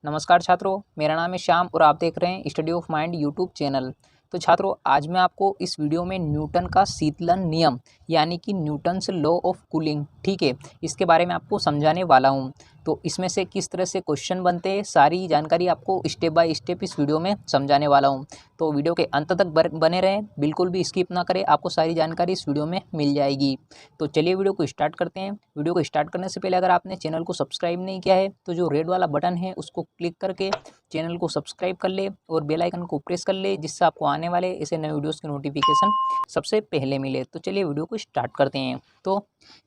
नमस्कार छात्रों, मेरा नाम है श्याम और आप देख रहे हैं study of mind YouTube channel. तो छात्रों, आज मैं आपको इस वीडियो में न्यूटन का शीतलन नियम यानी कि न्यूटन्स लॉ ऑफ कूलिंग, ठीक है, इसके बारे में आपको समझाने वाला हूं। तो इसमें से किस तरह से क्वेश्चन बनते हैं, सारी जानकारी आपको स्टेप बाय स्टेप इस वीडियो में समझाने वाला हूं। तो वीडियो के अंत तक बने रहें, बिल्कुल भी स्किप ना करें, आपको सारी जानकारी इस वीडियो में मिल जाएगी। तो चलिए वीडियो को स्टार्ट करते हैं। वीडियो को स्टार्ट करने से पहले अगर आपने चैनल को सब्सक्राइब नहीं किया है तो जो रेड वाला बटन है उसको क्लिक करके चैनल को सब्सक्राइब कर ले और बेल आइकन को प्रेस कर ले, जिससे आपको आने वाले ऐसे नए वीडियोस की नोटिफिकेशन सबसे पहले मिले। तो चलिए वीडियो को स्टार्ट करते हैं। तो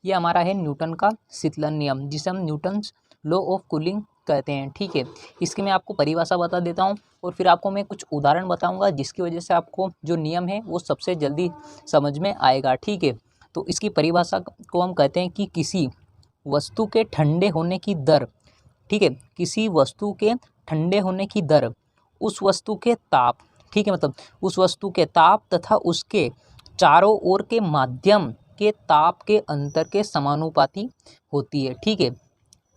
ये हमारा है न्यूटन का शीतलन नियम, जिसे हम न्यूटन्स लॉ ऑफ कूलिंग कहते हैं, ठीक है। इसकी मैं आपको परिभाषा बता देता हूँ और फिर आपको मैं कुछ उदाहरण बताऊँगा, जिसकी वजह से आपको जो नियम है वो सबसे जल्दी समझ में आएगा, ठीक है। तो इसकी परिभाषा को हम कहते हैं कि किसी वस्तु के ठंडे होने की दर, ठीक है, किसी वस्तु के ठंडे होने की दर उस वस्तु के ताप, ठीक है, मतलब उस वस्तु के ताप तथा उसके चारों ओर के माध्यम के ताप के अंतर के समानुपाती होती है, ठीक है।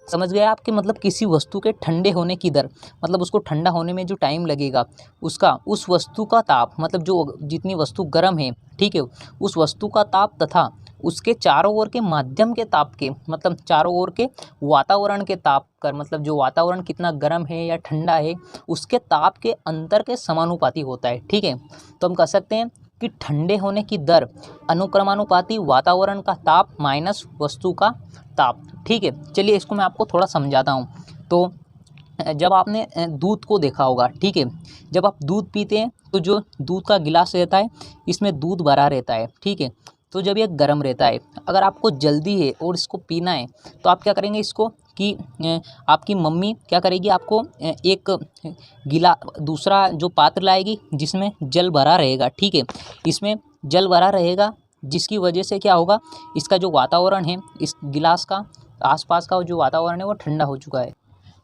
समझ गए आपके, मतलब किसी वस्तु के ठंडे होने की दर मतलब उसको ठंडा होने में जो टाइम लगेगा उसका उस वस्तु का ताप, मतलब जो जितनी वस्तु गर्म है, ठीक है, उस वस्तु का ताप तथा उसके चारों ओर के माध्यम के ताप के, मतलब चारों ओर के वातावरण के ताप कर, मतलब जो वातावरण कितना गर्म है या ठंडा है उसके ताप के अंतर के समानुपाती होता है, ठीक है। तो हम कह सकते हैं कि ठंडे होने की दर अनुक्रमानुपाती वातावरण का ताप माइनस वस्तु का ताप, ठीक है। चलिए इसको मैं आपको थोड़ा समझाता हूँ। तो जब आपने दूध को देखा होगा, ठीक है, जब आप दूध पीते हैं तो जो दूध का गिलास रहता है इसमें दूध भरा रहता है, ठीक है। तो जब ये गर्म रहता है, अगर आपको जल्दी है और इसको पीना है तो आप क्या करेंगे इसको कि आपकी मम्मी क्या करेगी, आपको एक दूसरा जो पात्र लाएगी जिसमें जल भरा रहेगा, ठीक है। इसमें जल भरा रहेगा जिसकी वजह से क्या होगा, इसका जो वातावरण है, इस गिलास का आसपास का जो वातावरण है वो ठंडा हो चुका है,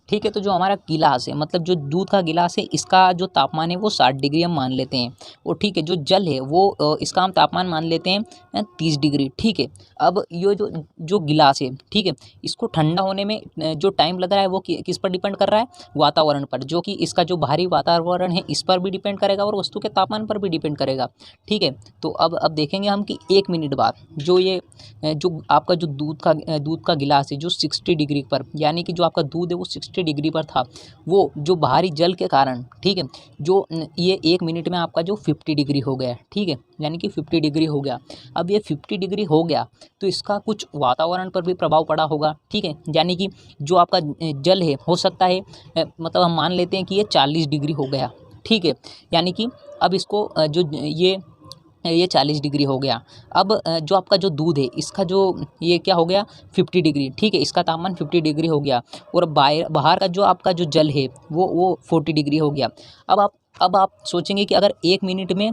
ठीक है। तो जो हमारा गिलास है, मतलब जो दूध का गिलास है, इसका जो तापमान है वो 60 डिग्री हम मान लेते हैं, और ठीक है, जो जल है वो इसका हम तापमान मान लेते हैं 30 डिग्री, ठीक है। अब ये जो जो गिलास है, ठीक है, इसको ठंडा होने में जो टाइम लग रहा है वो किस पर डिपेंड कर रहा है, वातावरण पर, जो कि इसका जो बाहरी वातावरण है इस पर भी डिपेंड करेगा और वस्तु के तापमान पर भी डिपेंड करेगा, ठीक है। तो अब देखेंगे हम कि 1 मिनट बाद जो ये जो आपका जो दूध का गिलास है जो 60 डिग्री पर, यानी कि जो आपका दूध है वो 60 डिग्री पर था, वो जो बाहरी जल के कारण, ठीक है, जो ये 1 मिनट में आपका जो 50 डिग्री हो गया, ठीक है, यानी कि 50 डिग्री हो गया। अब ये 50 डिग्री हो गया तो इसका कुछ वातावरण पर भी प्रभाव पड़ा होगा, ठीक है, यानी कि जो आपका जल है हो सकता है मतलब हम मान लेते हैं कि ये 40 डिग्री हो गया, ठीक है, यानी कि अब इसको जो ये 40 डिग्री हो गया। अब जो आपका जो दूध है इसका जो ये क्या हो गया 50 डिग्री, ठीक है, इसका तापमान 50 डिग्री हो गया, और बाहर का जो आपका जो जल है वो 40 डिग्री हो गया। अब आप सोचेंगे कि अगर 1 मिनट में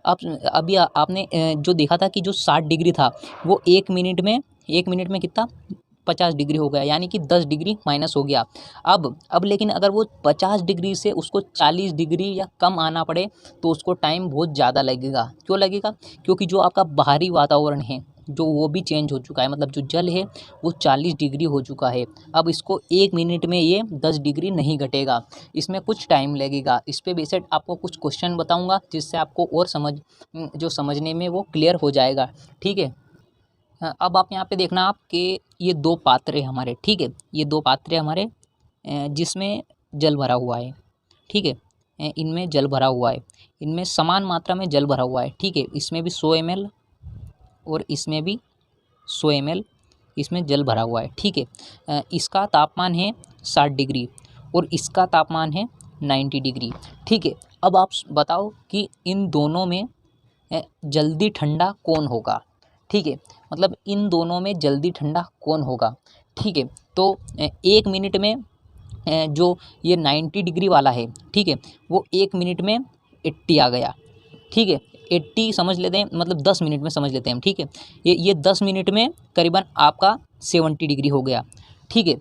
आप अभी आपने जो देखा था कि जो 60 डिग्री था वो 1 मिनट में कितना 50 डिग्री हो गया, यानी कि 10 डिग्री माइनस हो गया। अब लेकिन अगर वो 50 डिग्री से उसको 40 डिग्री या कम आना पड़े तो उसको टाइम बहुत ज़्यादा लगेगा। क्यों लगेगा? क्योंकि जो आपका बाहरी वातावरण है जो वो भी चेंज हो चुका है, मतलब जो जल है वो 40 डिग्री हो चुका है। अब इसको 1 मिनट में ये 10 डिग्री नहीं घटेगा, इसमें कुछ टाइम लगेगा। इस पे बेस्ड आपको कुछ क्वेश्चन बताऊँगा जिससे आपको और समझने में वो क्लियर हो जाएगा, ठीक है। अब आप यहाँ पे देखना आप कि ये 2 पात्र है हमारे, ठीक है, ये 2 पात्र है हमारे जिसमें जल भरा हुआ है, ठीक है, इनमें जल भरा हुआ है, इनमें समान मात्रा में जल भरा हुआ है, ठीक है। इसमें भी 100 ml और इसमें भी 100 ml इसमें जल भरा हुआ है, ठीक है। इसका तापमान है 60 डिग्री और इसका तापमान है 90 डिग्री, ठीक है। अब आप बताओ कि इन दोनों में जल्दी ठंडा कौन होगा, ठीक है, मतलब इन दोनों में जल्दी ठंडा कौन होगा, ठीक है। तो 1 मिनट में जो ये 90 डिग्री वाला है, ठीक है, वो 1 मिनट में 80 आ गया, ठीक है, 80 समझ लेते हैं, मतलब 10 मिनट में समझ लेते हैं हम, ठीक है। ये 10 मिनट में करीबन आपका 70 डिग्री हो गया, ठीक है।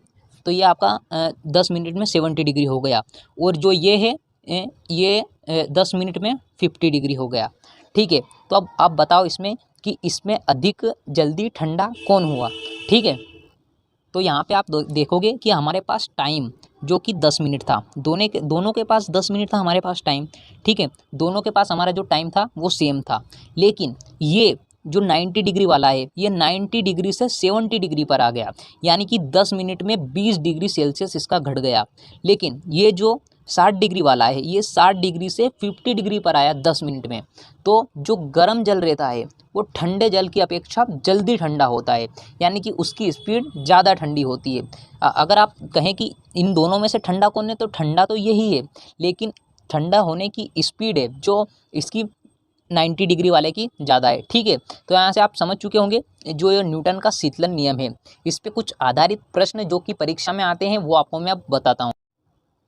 तो ये आपका 10 मिनट में 70 डिग्री हो गया, और जो ये है ये 10 मिनट में 50 डिग्री हो गया, ठीक है। तो अब आप बताओ इसमें कि इसमें अधिक जल्दी ठंडा कौन हुआ, ठीक है। तो यहाँ पे आप देखोगे कि हमारे पास टाइम जो कि 10 मिनट था। दोनों के पास 10 मिनट था हमारे पास टाइम, ठीक है। दोनों के पास हमारा जो टाइम था वो सेम था, लेकिन ये जो 90 डिग्री वाला है ये 90 डिग्री से 70 डिग्री पर आ गया, यानी कि 10 मिनट में 20 डिग्री सेल्सियस इसका घट गया। लेकिन ये जो 60 डिग्री वाला है ये 60 डिग्री से 50 डिग्री पर आया 10 मिनट में। तो जो गर्म जल रहता है वो ठंडे जल की अपेक्षा जल्दी ठंडा होता है, यानी कि उसकी स्पीड ज़्यादा ठंडी होती है। अगर आप कहें कि इन दोनों में से ठंडा कौन है, तो ठंडा तो यही है, लेकिन ठंडा होने की स्पीड है जो इसकी 90 डिग्री वाले की ज़्यादा है, ठीक है। तो यहाँ से आप समझ चुके होंगे जो ये न्यूटन का शीतलन नियम है। इस पे कुछ आधारित प्रश्न जो कि परीक्षा में आते हैं वो आपको मैं अब बताता हूँ।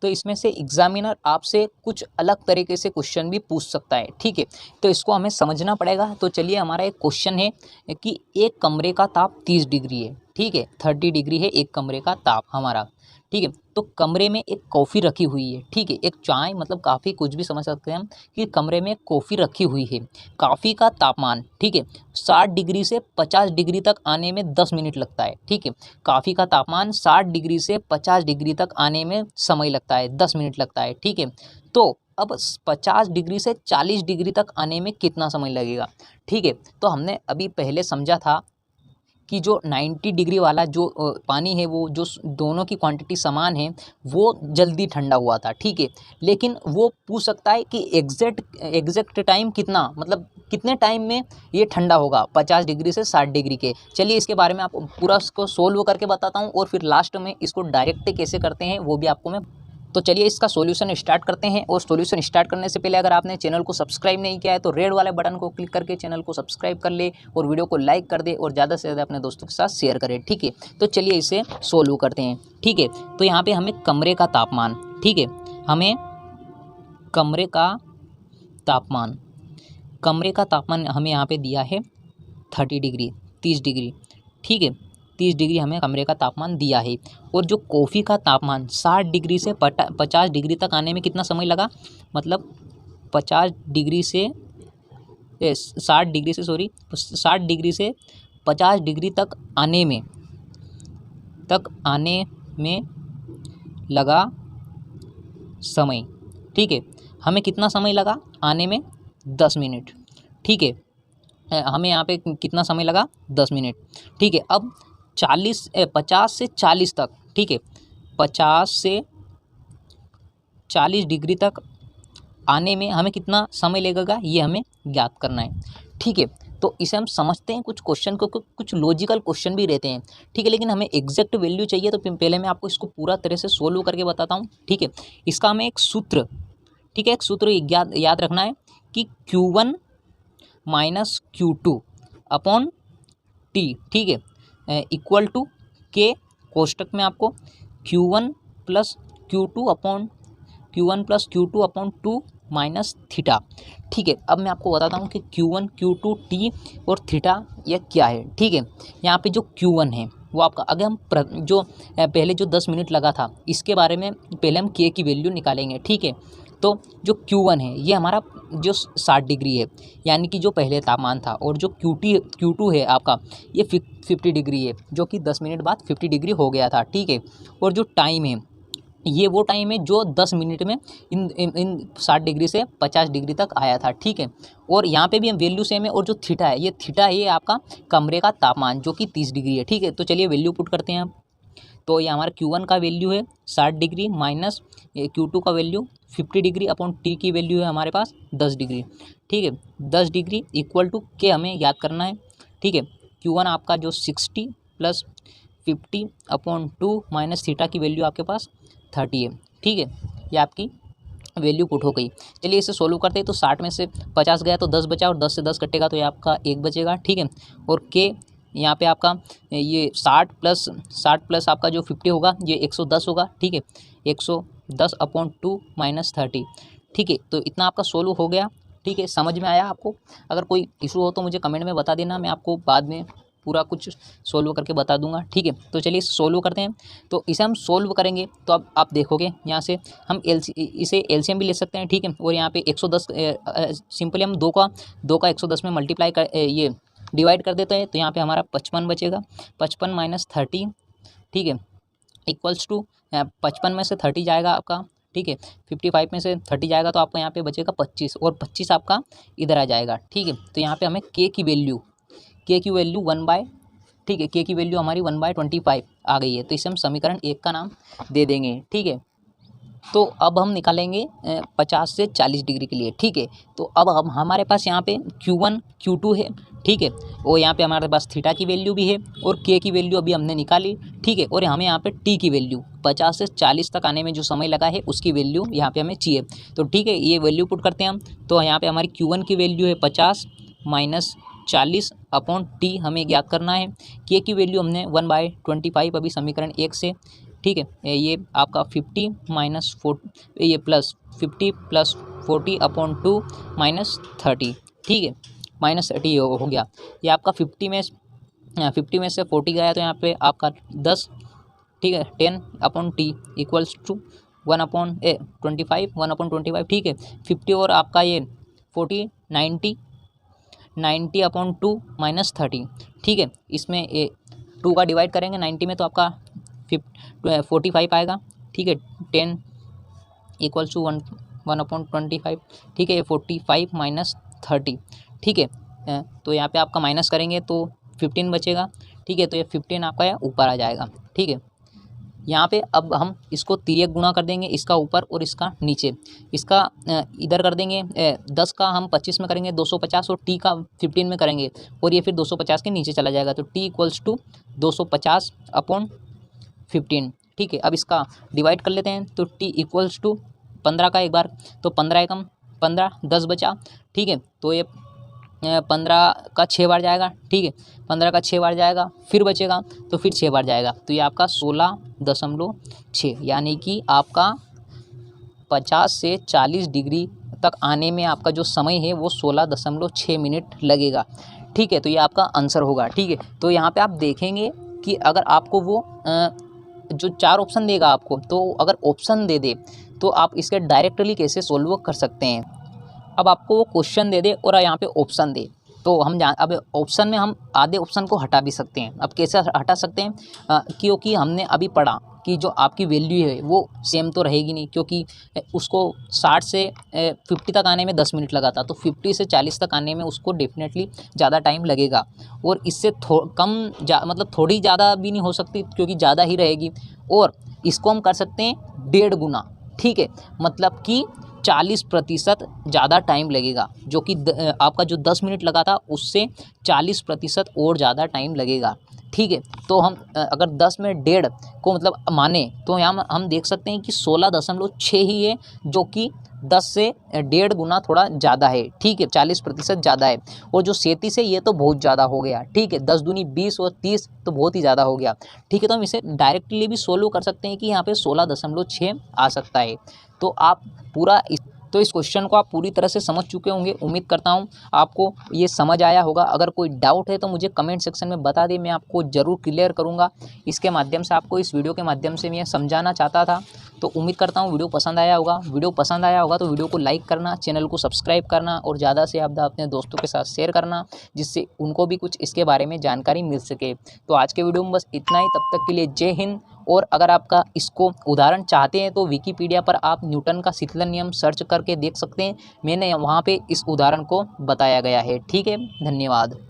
तो इसमें से एग्जामिनर आपसे कुछ अलग तरीके से क्वेश्चन भी पूछ सकता है, ठीक है। तो इसको हमें समझना पड़ेगा। तो चलिए, हमारा एक क्वेश्चन है कि एक कमरे का ताप 30 डिग्री है, ठीक है, 30 डिग्री है एक कमरे का ताप हमारा, ठीक है। तो कमरे में एक कॉफ़ी रखी हुई है, ठीक है, एक चाय मतलब काफ़ी कुछ भी समझ सकते हैं हम कि कमरे में कॉफ़ी रखी हुई है। कॉफ़ी का तापमान, ठीक है, 60 डिग्री से 50 डिग्री तक आने में 10 मिनट लगता है, ठीक है। कॉफ़ी का तापमान 60 डिग्री से 50 डिग्री तक आने में समय लगता है, 10 मिनट लगता है, ठीक है। तो अब 50 डिग्री से 40 डिग्री तक आने में कितना समय लगेगा, ठीक है। तो हमने अभी पहले समझा था कि जो 90 डिग्री वाला जो पानी है वो जो दोनों की क्वांटिटी समान है वो जल्दी ठंडा हुआ था, ठीक है। लेकिन वो पूछ सकता है कि एग्जैक्ट टाइम कितना, मतलब कितने टाइम में ये ठंडा होगा 50 डिग्री से 60 डिग्री के। चलिए, इसके बारे में आप पूरा इसको सोल्व करके बताता हूँ, और फिर लास्ट में इसको डायरेक्ट कैसे करते हैं वो भी आपको मैं। तो चलिए इसका सॉल्यूशन स्टार्ट करते हैं। और सॉल्यूशन स्टार्ट करने से पहले अगर आपने चैनल को सब्सक्राइब नहीं किया है तो रेड वाले बटन को क्लिक करके चैनल को सब्सक्राइब कर ले, और वीडियो को लाइक कर दे, और ज़्यादा से ज़्यादा अपने दोस्तों के साथ शेयर करें, ठीक है। तो चलिए इसे सोल्व करते हैं, ठीक है। तो यहाँ पे हमें कमरे का तापमान, ठीक है, हमें कमरे का तापमान हमें यहाँ पे दिया है 30 डिग्री, 30 डिग्री, ठीक है, 30 डिग्री हमें कमरे का तापमान दिया है। और जो कॉफ़ी का तापमान 60 डिग्री से 50 डिग्री तक आने में कितना समय लगा, मतलब 50 डिग्री से 60 डिग्री से 60 डिग्री से 50 डिग्री तक आने में लगा समय, ठीक है। हमें कितना समय लगा आने में, 10 मिनट, ठीक है। हमें यहाँ पे कितना समय लगा, 10 मिनट, ठीक है। अब 50 से 40 तक, ठीक है, 50 से 40 डिग्री तक आने में हमें कितना समय लगेगा ये हमें ज्ञात करना है, ठीक है। तो इसे हम समझते हैं। कुछ क्वेश्चन को कुछ लॉजिकल क्वेश्चन भी रहते हैं, ठीक है, लेकिन हमें एग्जैक्ट वैल्यू चाहिए। तो पहले मैं आपको इसको पूरा तरह से सोल्व करके बताता हूँ, ठीक है। इसका हमें एक सूत्र, ठीक है, एक सूत्र याद रखना है कि Q1 minus Q2 upon T, ठीक है, इक्वल टू के कोष्टक में आपको Q1 plus Q2 upon 2 minus theta, ठीक है। अब मैं आपको बताता हूँ कि Q1 Q2 T और थीटा यह क्या है, ठीक है। यहाँ पे जो Q1 है वो आपका, अगर हम पहले जो 10 मिनट लगा था इसके बारे में पहले हम K की वैल्यू निकालेंगे, ठीक है। तो जो Q1 है ये हमारा जो 60 डिग्री है, यानी कि जो पहले तापमान था, और जो Q2 है आपका ये 50 डिग्री है, जो कि 10 मिनट बाद 50 डिग्री हो गया था, ठीक है। और जो टाइम है ये वो टाइम है जो 10 मिनट में इन 60 डिग्री से 50 डिग्री तक आया था, ठीक है। और यहाँ पे भी हम वैल्यू सेम है। और जो थीटा है ये आपका कमरे का तापमान जो कि 30 डिग्री है, ठीक है। तो चलिए वैल्यू पुट करते हैं हम। तो ये हमारा Q1 का वैल्यू है 60 डिग्री माइनस Q2 का वैल्यू 50 डिग्री अपॉन T की वैल्यू है हमारे पास 10 डिग्री, ठीक है। 10 डिग्री इक्वल टू के हमें याद करना है, ठीक है। Q1 आपका जो 60 प्लस 50 अपॉन 2 माइनस थीटा की वैल्यू आपके पास 30 है, ठीक है। ये आपकी वैल्यू पुट हो गई। चलिए इसे सोल्व करते हैं। तो 60 में से 50 गया तो 10 बचा, और 10 से 10 कटेगा तो ये आपका 1 बचेगा, ठीक है। और के यहाँ पे आपका ये 60 प्लस आपका जो 50 होगा ये 110 होगा, ठीक है। 110 अपॉन 2 माइनस 30, ठीक है। तो इतना आपका सोल्व हो गया, ठीक है। समझ में आया आपको? अगर कोई इशू हो तो मुझे कमेंट में बता देना, मैं आपको बाद में पूरा कुछ सोल्व करके बता दूंगा, ठीक है। तो चलिए सोल्व करते हैं। तो इसे हम सोल्व करेंगे तो अब आप देखोगे यहाँ से हम इसे एलसीएम भी ले सकते हैं, ठीक है। और यहाँ पे 110 सिंपली हम 2 का 110 में मल्टीप्लाई कर ये डिवाइड कर देते हैं। तो यहाँ पे हमारा 55 बचेगा, 55 माइनस 30, ठीक है। इक्वल्स टू 55 में से 30 जाएगा आपका, ठीक है, 55 में से 30 जाएगा तो आपको यहाँ पे बचेगा 25, और 25 आपका इधर आ जाएगा, ठीक है। तो यहाँ पे हमें के की वैल्यू 1 बाय, ठीक है, के की वैल्यू हमारी 1/25 आ गई है। तो इसे हम समीकरण 1 का नाम दे देंगे, ठीक है। तो अब हम निकालेंगे 50 से 40 डिग्री के लिए, ठीक है। तो अब हम हमारे पास यहाँ पे Q1 Q2 है, ठीक है, और यहाँ पे हमारे पास थीटा की वैल्यू भी है और के की वैल्यू अभी हमने निकाली, ठीक है। और हमें यहाँ पे टी की वैल्यू 50 से 40 तक आने में जो समय लगा है उसकी वैल्यू यहाँ पे हमें चाहिए। तो ठीक है, ये वैल्यू पुट करते हैं हम। तो यहाँ पे हमारी Q1 की वैल्यू है 50 माइनस 40 अपॉन टी हमें ज्ञात करना है। के की वैल्यू हमने 1/25 अभी समीकरण 1 से, ठीक है, ये आपका 50 माइनस 4 ये प्लस 50 प्लस 40 अपॉन 2 माइनस 30, ठीक है, माइनस 30 हो गया। ये आपका 50 में से 40 गया तो यहाँ पे आपका 10, ठीक है, 10 अपॉन टी इक्वल्स टू 1/25, ठीक है। 50 और आपका ये 40 90 अपॉन 2 माइनस 30, ठीक है। इसमें ये 2 का डिवाइड करेंगे 90 में तो आपका 45 आएगा, ठीक है। 10 इक्वल्स टू 1/25, ठीक है। ये 45 माइनस 30, ठीक है। तो यहाँ पे आपका माइनस करेंगे तो 15 बचेगा, ठीक है। तो ये 15 आपका यहाँ ऊपर आ जाएगा, ठीक है। यहाँ पे अब हम इसको तिर्यक गुणा कर देंगे, इसका ऊपर और इसका नीचे। इसका इधर कर देंगे 10 का हम 25 में करेंगे 250 और टी का 15 में करेंगे और ये फिर 250 के नीचे चला जाएगा। तो टी इक्वल्स टू 250 अपॉन 15, ठीक है। अब इसका डिवाइड कर लेते हैं तो टी इक्वल्स टू 15 का एक बार, तो 15 एकम 15 10 बचा, ठीक है। तो ये 15 का 6 बार जाएगा, ठीक है, 15 का 6 बार जाएगा, फिर बचेगा तो फिर 6 बार जाएगा। तो ये आपका 16.6, यानी कि आपका 50 से 40 डिग्री तक आने में आपका जो समय है वो 16.6 मिनट लगेगा, ठीक है। तो ये आपका आंसर होगा, ठीक है। तो यहाँ पे आप देखेंगे कि अगर आपको वो जो 4 ऑप्शन देगा आपको, तो अगर ऑप्शन दे दे तो आप इसके डायरेक्टली कैसे सोल्व कर सकते हैं। अब आपको वो क्वेश्चन दे दे और यहाँ पे ऑप्शन दे तो हम अब ऑप्शन में हम आधे ऑप्शन को हटा भी सकते हैं। अब कैसे हटा सकते हैं, क्योंकि हमने अभी पढ़ा कि जो आपकी वैल्यू है वो सेम तो रहेगी नहीं, क्योंकि उसको 60 से 50 तक आने में 10 मिनट लगा था, तो 50 से 40 तक आने में उसको डेफिनेटली ज़्यादा टाइम लगेगा। और इससे कम मतलब थोड़ी ज़्यादा भी नहीं हो सकती, क्योंकि ज़्यादा ही रहेगी। और इसको हम कर सकते हैं 1.5 गुना, ठीक है, मतलब कि 40% ज़्यादा टाइम लगेगा, जो कि आपका जो 10 मिनट लगा था उससे 40% और ज़्यादा टाइम लगेगा, ठीक है। तो हम अगर 10 में 1.5 को मतलब माने तो यहाँ हम देख सकते हैं कि 16.6 ही है, जो कि 10 से 1.5 गुना थोड़ा ज़्यादा है, ठीक है, 40% ज़्यादा है। और जो 37 है ये तो बहुत ज़्यादा हो गया, ठीक है, 10 दूनी 20 और 30 तो बहुत ही ज़्यादा हो गया, ठीक है। तो हम इसे डायरेक्टली भी सोल्व कर सकते हैं कि यहाँ पे 16.6 आ सकता है। तो आप इस क्वेश्चन को आप पूरी तरह से समझ चुके होंगे। उम्मीद करता हूँ आपको ये समझ आया होगा। अगर कोई डाउट है तो मुझे कमेंट सेक्शन में बता दें, मैं आपको ज़रूर क्लियर करूँगा। इसके माध्यम से आपको इस वीडियो के माध्यम से मैं समझाना चाहता था। तो उम्मीद करता हूँ वीडियो पसंद आया होगा। वीडियो पसंद आया होगा तो वीडियो को लाइक करना, चैनल को सब्सक्राइब करना और ज़्यादा से ज़्यादा अपने दोस्तों के साथ शेयर करना, जिससे उनको भी कुछ इसके बारे में जानकारी मिल सके। तो आज के वीडियो में बस इतना ही। तब तक के लिए जय हिंद। और अगर आपका इसको उदाहरण चाहते हैं तो विकिपीडिया पर आप न्यूटन का शीतलन नियम सर्च करके देख सकते हैं। मैंने वहाँ पे इस उदाहरण को बताया गया है, ठीक है। धन्यवाद।